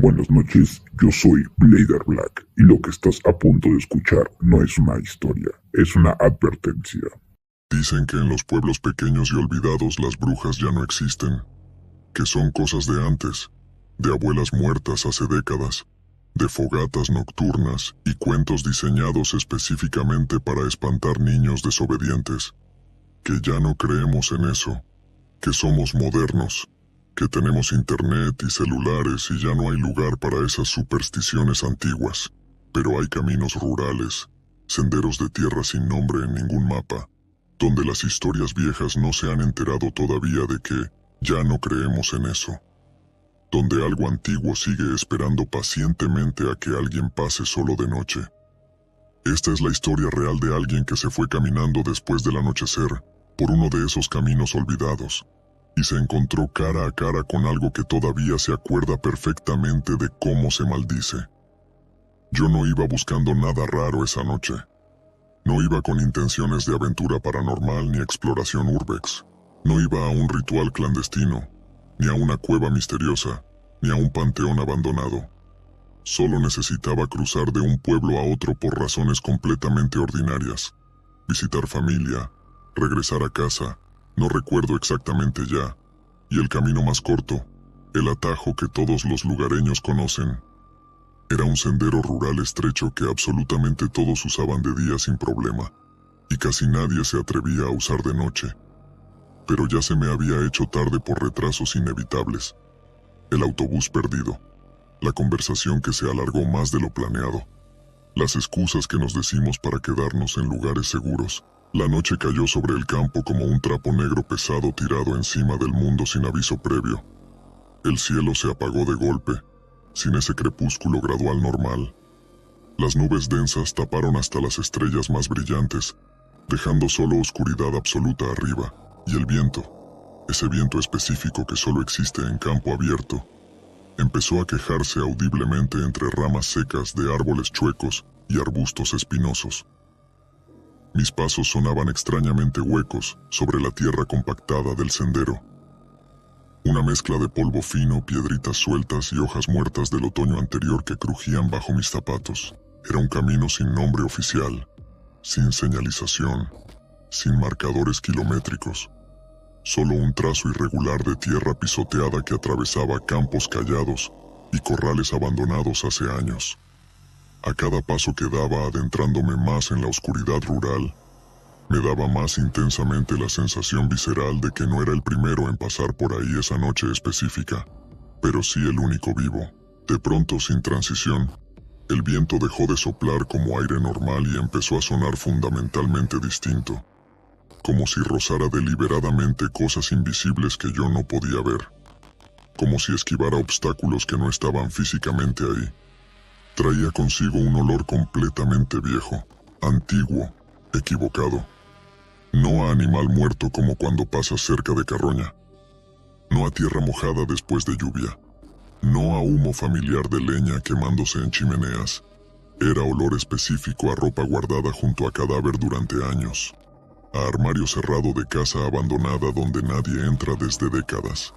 buenas noches, yo soy Blader Black y lo que estás a punto de escuchar no es una historia, es una advertencia. Dicen que en los pueblos pequeños y olvidados las brujas ya no existen, que son cosas de antes, de abuelas muertas hace décadas, de fogatas nocturnas y cuentos diseñados específicamente para espantar niños desobedientes, que ya no creemos en eso, que somos modernos, que tenemos internet y celulares y ya no hay lugar para esas supersticiones antiguas, pero hay caminos rurales, senderos de tierra sin nombre en ningún mapa, donde las historias viejas no se han enterado todavía de que ya no creemos en eso, donde algo antiguo sigue esperando pacientemente a que alguien pase solo de noche. Esta es la historia real de alguien que se fue caminando después del anochecer por uno de esos caminos olvidados, y se encontró cara a cara con algo que todavía se acuerda perfectamente de cómo se maldice. Yo no iba buscando nada raro esa noche. No iba con intenciones de aventura paranormal ni exploración urbex. No iba a un ritual clandestino, ni a una cueva misteriosa, ni a un panteón abandonado. Solo necesitaba cruzar de un pueblo a otro por razones completamente ordinarias. Visitar familia, regresar a casa, no recuerdo exactamente ya, y el camino más corto, el atajo que todos los lugareños conocen. Era un sendero rural estrecho que absolutamente todos usaban de día sin problema, y casi nadie se atrevía a usar de noche. Pero ya se me había hecho tarde por retrasos inevitables. El autobús perdido, la conversación que se alargó más de lo planeado, las excusas que nos decimos para quedarnos en lugares seguros. La noche cayó sobre el campo como un trapo negro pesado tirado encima del mundo sin aviso previo. El cielo se apagó de golpe, sin ese crepúsculo gradual normal. Las nubes densas taparon hasta las estrellas más brillantes, dejando solo oscuridad absoluta arriba, y el viento, ese viento específico que solo existe en campo abierto, empezó a quejarse audiblemente entre ramas secas de árboles chuecos y arbustos espinosos. Mis pasos sonaban extrañamente huecos sobre la tierra compactada del sendero. Una mezcla de polvo fino, piedritas sueltas y hojas muertas del otoño anterior que crujían bajo mis zapatos. Era un camino sin nombre oficial, sin señalización, sin marcadores kilométricos. Solo un trazo irregular de tierra pisoteada que atravesaba campos callados y corrales abandonados hace años. A cada paso que daba adentrándome más en la oscuridad rural, me daba más intensamente la sensación visceral de que no era el primero en pasar por ahí esa noche específica, pero sí el único vivo. De pronto, sin transición, el viento dejó de soplar como aire normal y empezó a sonar fundamentalmente distinto, como si rozara deliberadamente cosas invisibles que yo no podía ver, como si esquivara obstáculos que no estaban físicamente ahí. Traía consigo un olor completamente viejo, antiguo, equivocado. No a animal muerto como cuando pasas cerca de carroña. No a tierra mojada después de lluvia. No a humo familiar de leña quemándose en chimeneas. Era olor específico a ropa guardada junto a cadáver durante años. A armario cerrado de casa abandonada donde nadie entra desde décadas.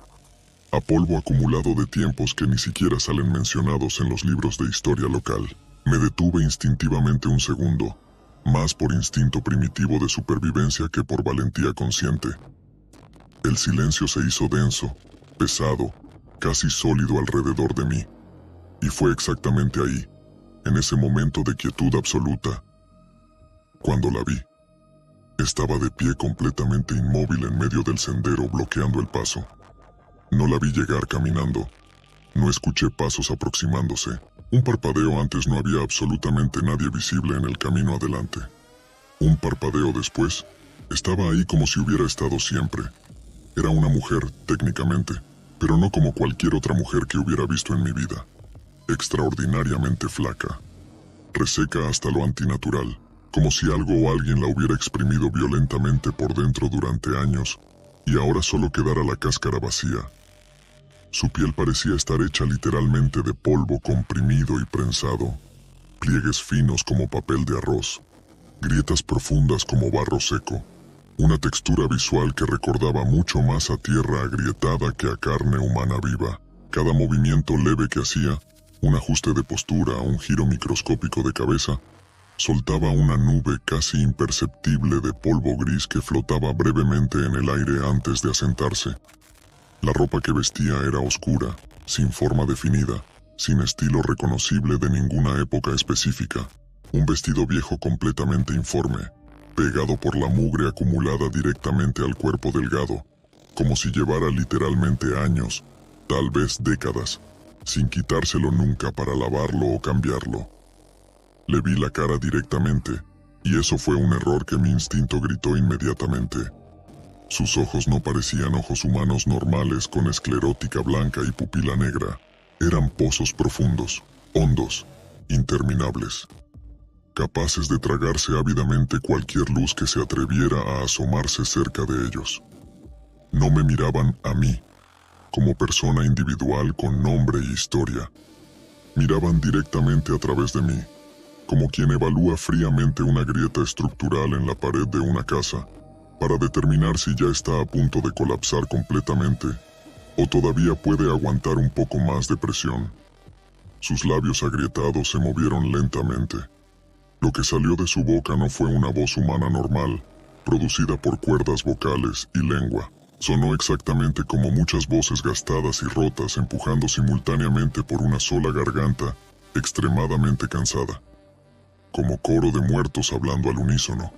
A polvo acumulado de tiempos que ni siquiera salen mencionados en los libros de historia local. Me detuve instintivamente un segundo, más por instinto primitivo de supervivencia que por valentía consciente. El silencio se hizo denso, pesado, casi sólido alrededor de mí. Y fue exactamente ahí, en ese momento de quietud absoluta, cuando la vi. Estaba de pie completamente inmóvil en medio del sendero bloqueando el paso. No la vi llegar caminando. No escuché pasos aproximándose. Un parpadeo antes no había absolutamente nadie visible en el camino adelante. Un parpadeo después, estaba ahí como si hubiera estado siempre. Era una mujer, técnicamente, pero no como cualquier otra mujer que hubiera visto en mi vida. Extraordinariamente flaca. Reseca hasta lo antinatural, como si algo o alguien la hubiera exprimido violentamente por dentro durante años, y ahora solo quedara la cáscara vacía. Su piel parecía estar hecha literalmente de polvo comprimido y prensado, pliegues finos como papel de arroz, grietas profundas como barro seco, una textura visual que recordaba mucho más a tierra agrietada que a carne humana viva. Cada movimiento leve que hacía Un ajuste de postura, un giro microscópico de cabeza, soltaba una nube casi imperceptible de polvo gris que flotaba brevemente en el aire antes de asentarse. La ropa que vestía era oscura, sin forma definida, sin estilo reconocible de ninguna época específica. Un vestido viejo completamente informe, pegado por la mugre acumulada directamente al cuerpo delgado, como si llevara literalmente años, tal vez décadas, sin quitárselo nunca para lavarlo o cambiarlo. Le vi la cara directamente, y eso fue un error que mi instinto gritó inmediatamente. Sus ojos no parecían ojos humanos normales con esclerótica blanca y pupila negra. Eran pozos profundos, hondos, interminables, capaces de tragarse ávidamente cualquier luz que se atreviera a asomarse cerca de ellos. No me miraban a mí, como persona individual con nombre e historia. Miraban directamente a través de mí, como quien evalúa fríamente una grieta estructural en la pared de una casa, para determinar si ya está a punto de colapsar completamente o todavía puede aguantar un poco más de presión. Sus labios agrietados se movieron lentamente. Lo que salió de su boca no fue una voz humana normal, producida por cuerdas vocales y lengua. Sonó exactamente como muchas voces gastadas y rotas empujando simultáneamente por una sola garganta, extremadamente cansada. Como coro de muertos hablando al unísono.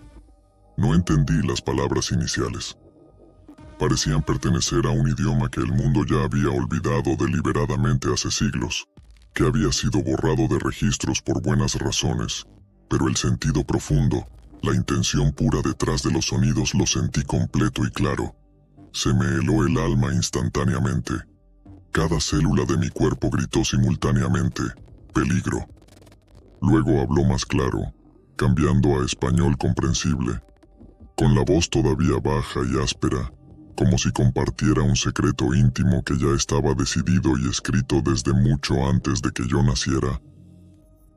No entendí las palabras iniciales. Parecían pertenecer a un idioma que el mundo ya había olvidado deliberadamente hace siglos, que había sido borrado de registros por buenas razones, pero el sentido profundo, la intención pura detrás de los sonidos lo sentí completo y claro. Se me heló el alma instantáneamente. Cada célula de mi cuerpo gritó simultáneamente, peligro. Luego habló más claro, cambiando a español comprensible, con la voz todavía baja y áspera, como si compartiera un secreto íntimo que ya estaba decidido y escrito desde mucho antes de que yo naciera.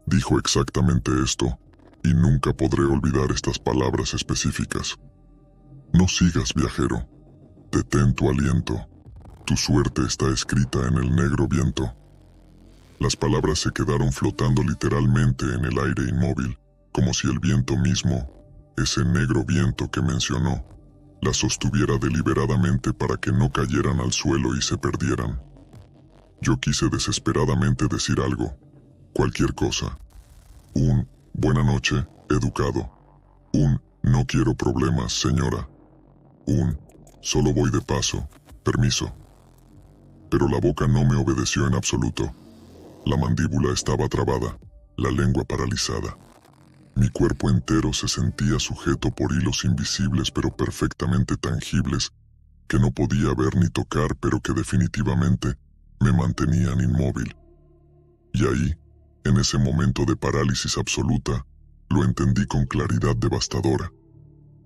Dijo exactamente esto, y nunca podré olvidar estas palabras específicas. No sigas, viajero. Detén tu aliento. Tu suerte está escrita en el negro viento. Las palabras se quedaron flotando literalmente en el aire inmóvil, como si el viento mismo, ese negro viento que mencionó, las sostuviera deliberadamente para que no cayeran al suelo y se perdieran. Yo quise desesperadamente decir algo, cualquier cosa. Un buena noche, educado. Un no quiero problemas, señora. Un solo voy de paso, permiso. Pero la boca no me obedeció en absoluto. La mandíbula estaba trabada, la lengua paralizada. Mi cuerpo entero se sentía sujeto por hilos invisibles pero perfectamente tangibles, que no podía ver ni tocar pero que definitivamente me mantenían inmóvil. Y ahí, en ese momento de parálisis absoluta, lo entendí con claridad devastadora.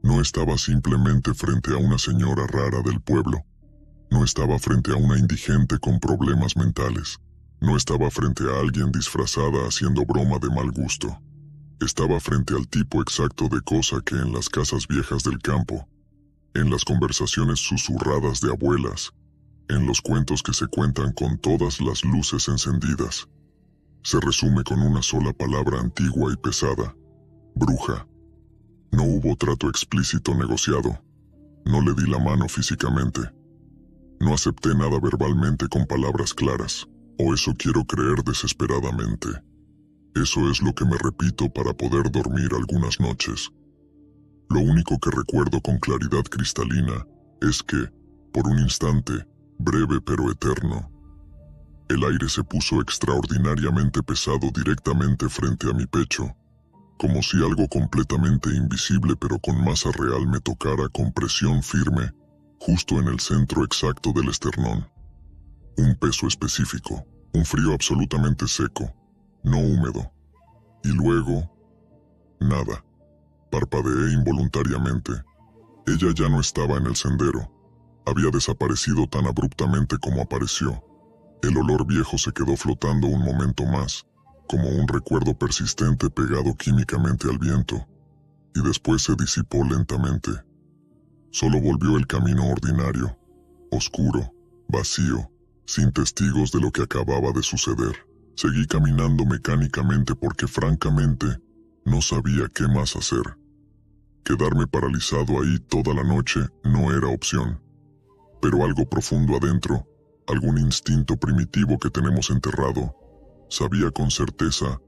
No estaba simplemente frente a una señora rara del pueblo. No estaba frente a una indigente con problemas mentales. No estaba frente a alguien disfrazada haciendo broma de mal gusto. Estaba frente al tipo exacto de cosa que en las casas viejas del campo, en las conversaciones susurradas de abuelas, en los cuentos que se cuentan con todas las luces encendidas, se resume con una sola palabra antigua y pesada: bruja. No hubo trato explícito negociado. No le di la mano físicamente. No acepté nada verbalmente con palabras claras, o eso quiero creer desesperadamente. Eso es lo que me repito para poder dormir algunas noches. Lo único que recuerdo con claridad cristalina es que, por un instante, breve pero eterno, el aire se puso extraordinariamente pesado directamente frente a mi pecho, como si algo completamente invisible pero con masa real me tocara con presión firme, justo en el centro exacto del esternón. Un peso específico, un frío absolutamente seco, no húmedo. Y luego, nada. Parpadeé involuntariamente. Ella ya no estaba en el sendero. Había desaparecido tan abruptamente como apareció. El olor viejo se quedó flotando un momento más, como un recuerdo persistente pegado químicamente al viento, y después se disipó lentamente. Solo volvió el camino ordinario, oscuro, vacío, sin testigos de lo que acababa de suceder, Seguí caminando mecánicamente porque francamente no sabía qué más hacer. Quedarme paralizado ahí toda la noche no era opción. Pero algo profundo adentro, algún instinto primitivo que tenemos enterrado, sabía con certeza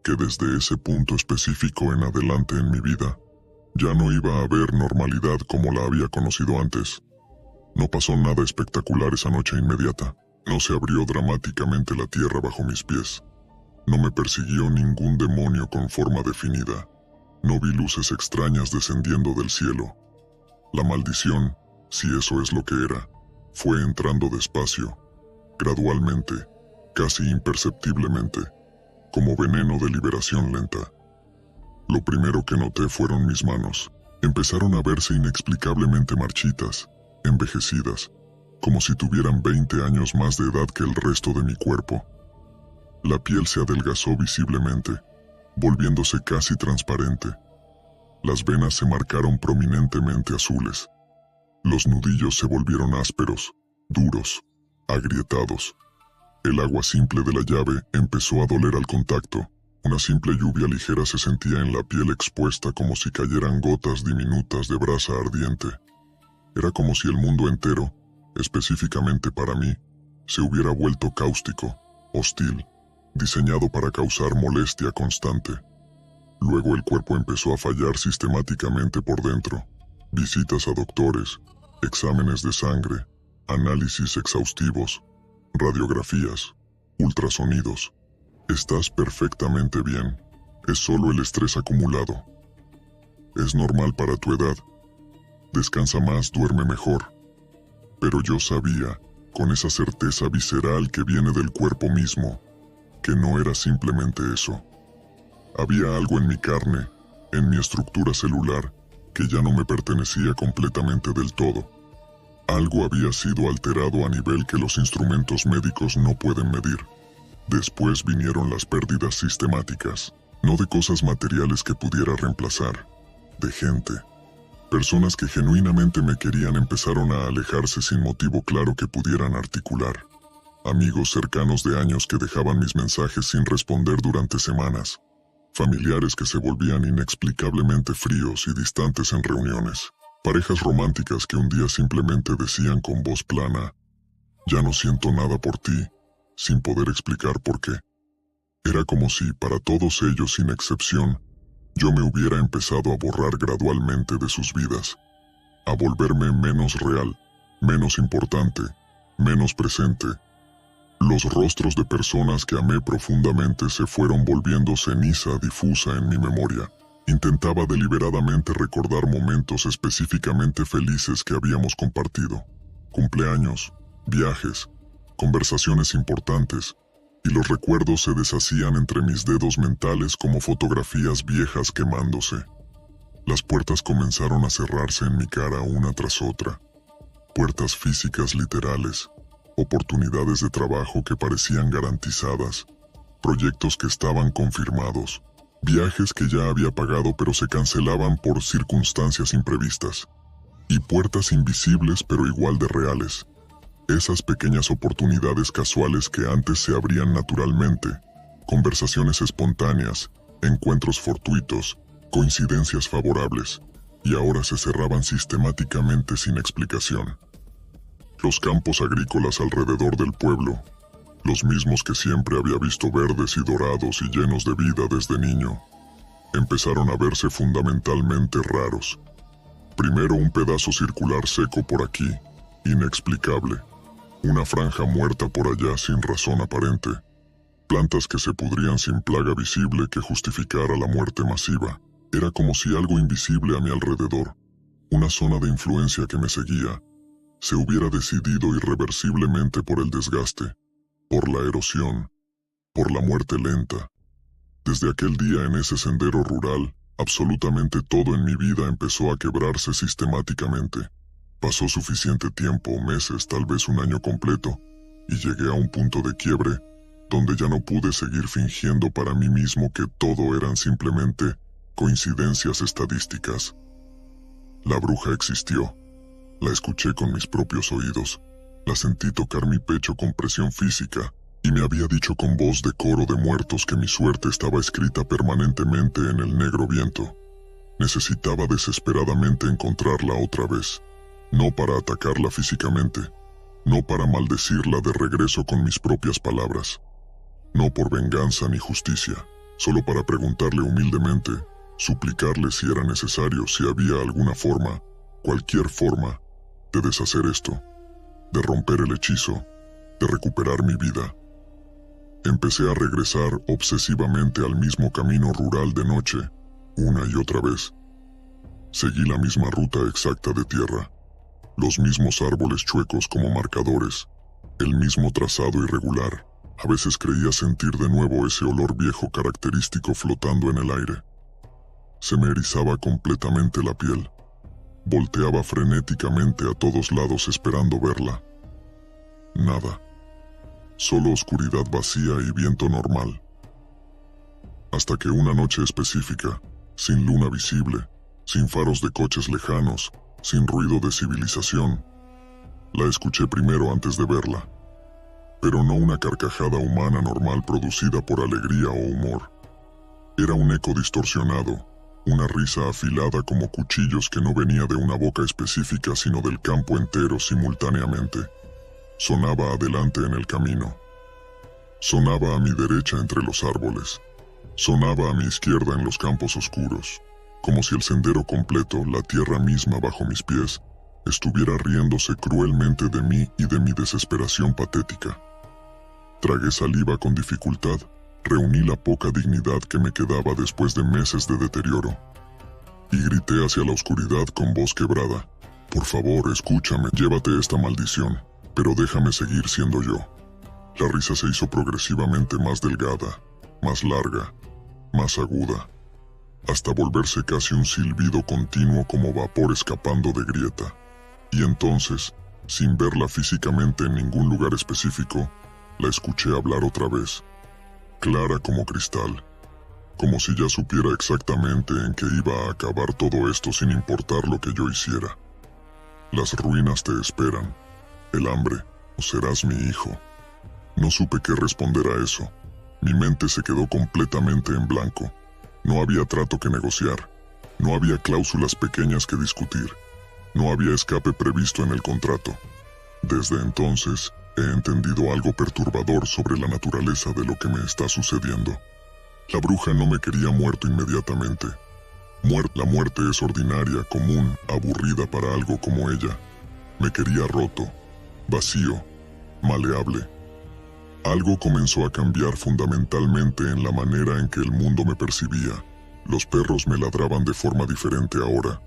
que desde ese punto específico en adelante en mi vida, ya no iba a haber normalidad como la había conocido antes. No pasó nada espectacular esa noche inmediata. No se abrió dramáticamente la tierra bajo mis pies. No me persiguió ningún demonio con forma definida. No vi luces extrañas descendiendo del cielo. La maldición, si eso es lo que era, fue entrando despacio, gradualmente, casi imperceptiblemente, como veneno de liberación lenta. Lo primero que noté fueron mis manos. Empezaron a verse inexplicablemente marchitas, envejecidas, como si tuvieran 20 años más de edad que el resto de mi cuerpo. La piel se adelgazó visiblemente, volviéndose casi transparente. Las venas se marcaron prominentemente azules. Los nudillos se volvieron ásperos, duros, agrietados. El agua simple de la llave empezó a doler al contacto. Una simple lluvia ligera se sentía en la piel expuesta como si cayeran gotas diminutas de brasa ardiente. Era como si el mundo entero, específicamente para mí, se hubiera vuelto cáustico, hostil, diseñado para causar molestia constante. Luego el cuerpo empezó a fallar sistemáticamente por dentro. Visitas a doctores, exámenes de sangre, análisis exhaustivos, radiografías, ultrasonidos. Estás perfectamente bien. Es solo el estrés acumulado. Es normal para tu edad. Descansa más, duerme mejor. Pero yo sabía, con esa certeza visceral que viene del cuerpo mismo, que no era simplemente eso. Había algo en mi carne, en mi estructura celular, que ya no me pertenecía completamente del todo. Algo había sido alterado a nivel que los instrumentos médicos no pueden medir. Después vinieron las pérdidas sistemáticas, no de cosas materiales que pudiera reemplazar, de gente. Personas que genuinamente me querían empezaron a alejarse sin motivo claro que pudieran articular. Amigos cercanos de años que dejaban mis mensajes sin responder durante semanas. Familiares que se volvían inexplicablemente fríos y distantes en reuniones. Parejas románticas que un día simplemente decían con voz plana, «Ya no siento nada por ti», sin poder explicar por qué. Era como si, para todos ellos sin excepción, yo me hubiera empezado a borrar gradualmente de sus vidas, a volverme menos real, menos importante, menos presente. Los rostros de personas que amé profundamente se fueron volviendo ceniza difusa en mi memoria. Intentaba deliberadamente recordar momentos específicamente felices que habíamos compartido. Cumpleaños, viajes, conversaciones importantes, y los recuerdos se deshacían entre mis dedos mentales como fotografías viejas quemándose. Las puertas comenzaron a cerrarse en mi cara una tras otra. Puertas físicas literales, oportunidades de trabajo que parecían garantizadas, proyectos que estaban confirmados, viajes que ya había pagado pero se cancelaban por circunstancias imprevistas, y puertas invisibles pero igual de reales. Esas pequeñas oportunidades casuales que antes se abrían naturalmente, conversaciones espontáneas, encuentros fortuitos, coincidencias favorables, y ahora se cerraban sistemáticamente sin explicación. Los campos agrícolas alrededor del pueblo, los mismos que siempre había visto verdes y dorados y llenos de vida desde niño, empezaron a verse fundamentalmente raros. Primero un pedazo circular seco por aquí, inexplicable. Una franja muerta por allá sin razón aparente. Plantas que se pudrían sin plaga visible que justificara la muerte masiva. Era como si algo invisible a mi alrededor, una zona de influencia que me seguía, se hubiera decidido irreversiblemente por el desgaste, por la erosión, por la muerte lenta. Desde aquel día en ese sendero rural, absolutamente todo en mi vida empezó a quebrarse sistemáticamente. Pasó suficiente tiempo, meses, tal vez un año completo, y llegué a un punto de quiebre, donde ya no pude seguir fingiendo para mí mismo que todo eran simplemente coincidencias estadísticas. La bruja existió. La escuché con mis propios oídos. La sentí tocar mi pecho con presión física, y me había dicho con voz de coro de muertos que mi suerte estaba escrita permanentemente en el negro viento. Necesitaba desesperadamente encontrarla otra vez, no para atacarla físicamente, no para maldecirla de regreso con mis propias palabras, no por venganza ni justicia, solo para preguntarle humildemente, suplicarle si era necesario, si había alguna forma, cualquier forma, de deshacer esto, de romper el hechizo, de recuperar mi vida. Empecé a regresar obsesivamente al mismo camino rural de noche, una y otra vez. Seguí la misma ruta exacta de tierra, los mismos árboles chuecos como marcadores, el mismo trazado irregular. A veces creía sentir de nuevo ese olor viejo característico flotando en el aire. Se me erizaba completamente la piel. Volteaba frenéticamente a todos lados esperando verla. Nada. Solo oscuridad vacía y viento normal. Hasta que una noche específica, sin luna visible, sin faros de coches lejanos, sin ruido de civilización, la escuché primero antes de verla. Pero no una carcajada humana normal producida por alegría o humor. Era un eco distorsionado, una risa afilada como cuchillos que no venía de una boca específica sino del campo entero simultáneamente. Sonaba adelante en el camino. Sonaba a mi derecha entre los árboles. Sonaba a mi izquierda en los campos oscuros, como si el sendero completo, la tierra misma bajo mis pies, estuviera riéndose cruelmente de mí y de mi desesperación patética. Tragué saliva con dificultad, reuní la poca dignidad que me quedaba después de meses de deterioro, y grité hacia la oscuridad con voz quebrada: «Por favor, escúchame, llévate esta maldición, pero déjame seguir siendo yo». La risa se hizo progresivamente más delgada, más larga, más aguda, hasta volverse casi un silbido continuo como vapor escapando de grieta. Y entonces, sin verla físicamente en ningún lugar específico, la escuché hablar otra vez, clara como cristal, como si ya supiera exactamente en qué iba a acabar todo esto sin importar lo que yo hiciera. Las ruinas te esperan, el hambre, o serás mi hijo. No supe qué responder a eso. Mi mente se quedó completamente en blanco. No había trato que negociar, no había cláusulas pequeñas que discutir, no había escape previsto en el contrato. Desde entonces, he entendido algo perturbador sobre la naturaleza de lo que me está sucediendo. La bruja no me quería muerto inmediatamente. La muerte es ordinaria, común, aburrida para algo como ella. Me quería roto, vacío, maleable. Algo comenzó a cambiar fundamentalmente en la manera en que el mundo me percibía. Los perros me ladraban de forma diferente ahora.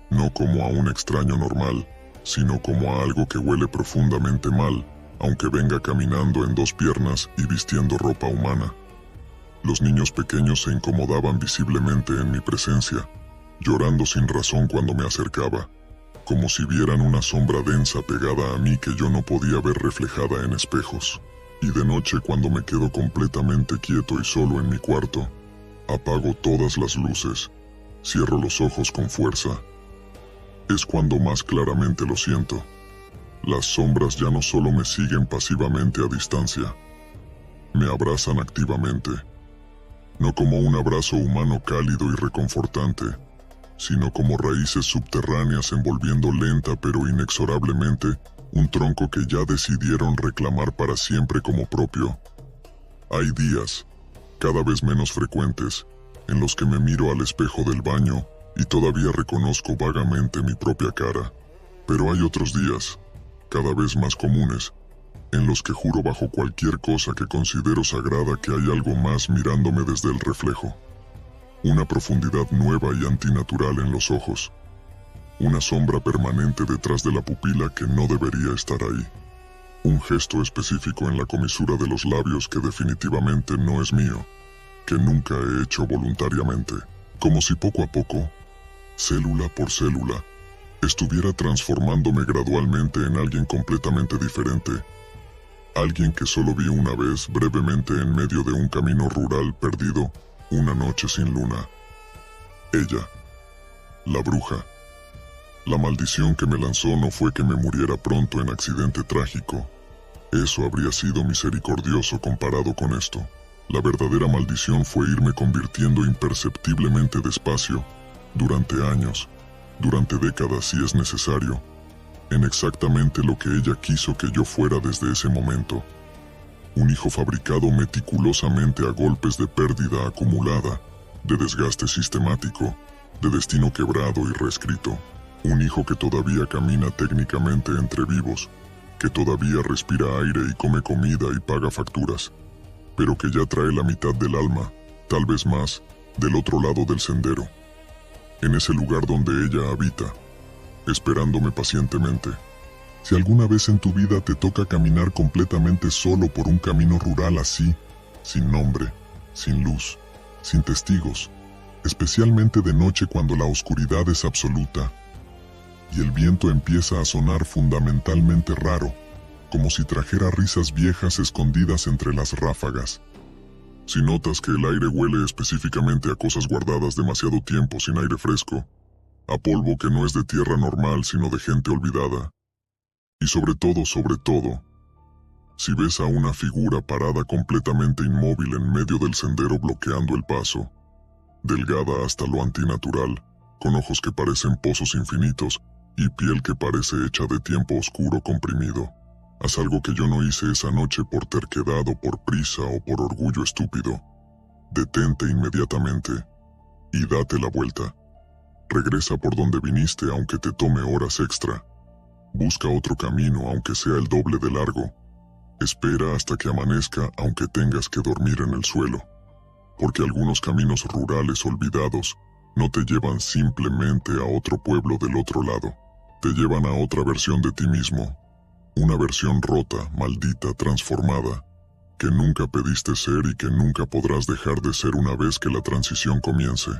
No como a un extraño normal, sino como a algo que huele profundamente mal, aunque venga caminando en dos piernas y vistiendo ropa humana. Los niños pequeños se incomodaban visiblemente en mi presencia, llorando sin razón cuando me acercaba, como si vieran una sombra densa pegada a mí que yo no podía ver reflejada en espejos. Y de noche, cuando me quedo completamente quieto y solo en mi cuarto, apago todas las luces, cierro los ojos con fuerza. Es cuando más claramente lo siento. Las sombras ya no solo me siguen pasivamente a distancia, me abrazan activamente. No como un abrazo humano cálido y reconfortante, sino como raíces subterráneas envolviendo lenta pero inexorablemente un tronco que ya decidieron reclamar para siempre como propio. Hay días, cada vez menos frecuentes, en los que me miro al espejo del baño y todavía reconozco vagamente mi propia cara. Pero hay otros días, cada vez más comunes, en los que juro bajo cualquier cosa que considero sagrada que hay algo más mirándome desde el reflejo. Una profundidad nueva y antinatural en los ojos. Una sombra permanente detrás de la pupila que no debería estar ahí. Un gesto específico en la comisura de los labios que definitivamente no es mío, que nunca he hecho voluntariamente. Como si poco a poco, célula por célula, estuviera transformándome gradualmente en alguien completamente diferente. Alguien que solo vi una vez brevemente en medio de un camino rural perdido, una noche sin luna. Ella, la bruja. La maldición que me lanzó no fue que me muriera pronto en accidente trágico. Eso habría sido misericordioso comparado con esto. La verdadera maldición fue irme convirtiendo imperceptiblemente despacio, durante años, durante décadas si es necesario, en exactamente lo que ella quiso que yo fuera desde ese momento. Un hijo fabricado meticulosamente a golpes de pérdida acumulada, de desgaste sistemático, de destino quebrado y reescrito. Un hijo que todavía camina técnicamente entre vivos, que todavía respira aire y come comida y paga facturas, pero que ya trae la mitad del alma, tal vez más, del otro lado del sendero. En ese lugar donde ella habita, esperándome pacientemente. Si alguna vez en tu vida te toca caminar completamente solo por un camino rural así, sin nombre, sin luz, sin testigos, especialmente de noche cuando la oscuridad es absoluta, y el viento empieza a sonar fundamentalmente raro, como si trajera risas viejas escondidas entre las ráfagas. Si notas que el aire huele específicamente a cosas guardadas demasiado tiempo sin aire fresco, a polvo que no es de tierra normal sino de gente olvidada. Y sobre todo, si ves a una figura parada completamente inmóvil en medio del sendero bloqueando el paso, delgada hasta lo antinatural, con ojos que parecen pozos infinitos y piel que parece hecha de tiempo oscuro comprimido. Haz algo que yo no hice esa noche por terquedad o por prisa o por orgullo estúpido. Detente inmediatamente y date la vuelta. Regresa por donde viniste aunque te tome horas extra. Busca otro camino aunque sea el doble de largo. Espera hasta que amanezca aunque tengas que dormir en el suelo. Porque algunos caminos rurales olvidados no te llevan simplemente a otro pueblo del otro lado. Te llevan a otra versión de ti mismo. Una versión rota, maldita, transformada, que nunca pediste ser y que nunca podrás dejar de ser una vez que la transición comience.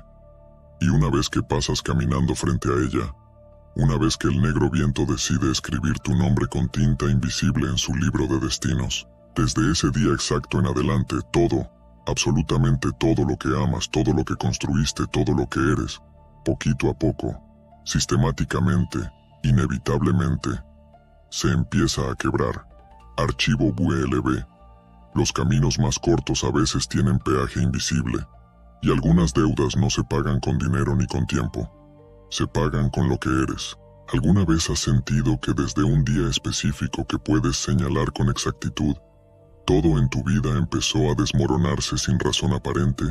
Y una vez que pasas caminando frente a ella, una vez que el negro viento decide escribir tu nombre con tinta invisible en su libro de destinos, desde ese día exacto en adelante, todo, absolutamente todo lo que amas, todo lo que construiste, todo lo que eres, poquito a poco, sistemáticamente, inevitablemente, se empieza a quebrar. Archivo VLB. Los caminos más cortos a veces tienen peaje invisible, y algunas deudas no se pagan con dinero ni con tiempo. Se pagan con lo que eres. ¿Alguna vez has sentido que desde un día específico que puedes señalar con exactitud, todo en tu vida empezó a desmoronarse sin razón aparente?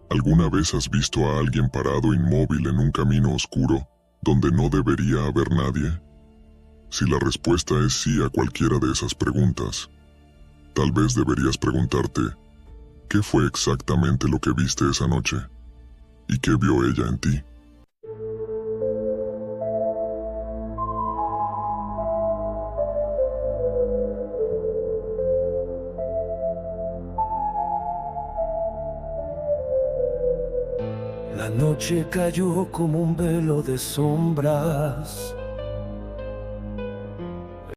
¿Alguna vez has visto a alguien parado inmóvil en un camino oscuro donde no debería haber nadie? Si la respuesta es sí a cualquiera de esas preguntas, tal vez deberías preguntarte, ¿qué fue exactamente lo que viste esa noche? ¿Y qué vio ella en ti? La noche cayó como un velo de sombras